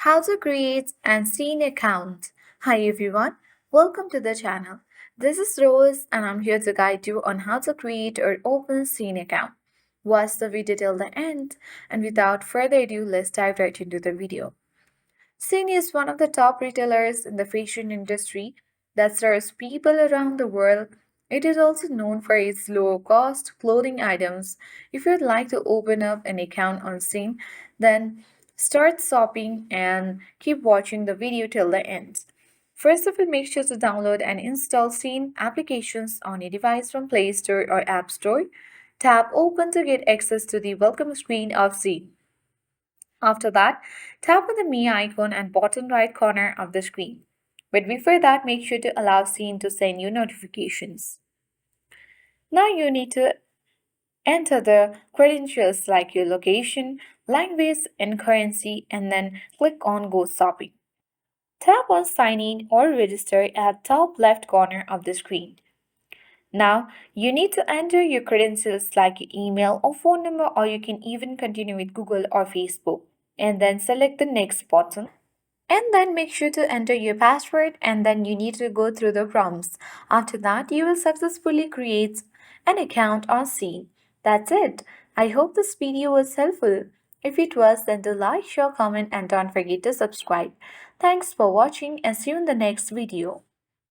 How to create and Shein account. Hi everyone, welcome to the channel. This is Rose and I'm here to guide you on how to create or open Shein account. Watch the video till the end and without further ado, let's dive right into the video. Shein is one of the top retailers in the fashion industry that serves people around the world. It is also known for its low cost clothing items. If you'd like to open up an account on Shein, then start shopping and keep watching the video till the end. First of all, make sure to download and install Shein applications on a device from Play Store or App Store. Tap Open to get access to the welcome screen of Shein. After that, tap on the Me icon at bottom right corner of the screen. But before that, make sure to allow Scene to send you notifications. Now you need to enter the credentials like your location, language, and currency, and then click on Go Shopping. Tap on Sign In or Register at top left corner of the screen. Now, you need to enter your credentials like your email or phone number, or you can even continue with Google or Facebook. And then select the next button. And then make sure to enter your password and then you need to go through the prompts. After that, you will successfully create an account on Scene. That's it. I hope this video was helpful. If it was, then do like, share, comment and don't forget to subscribe. Thanks for watching and see you in the next video.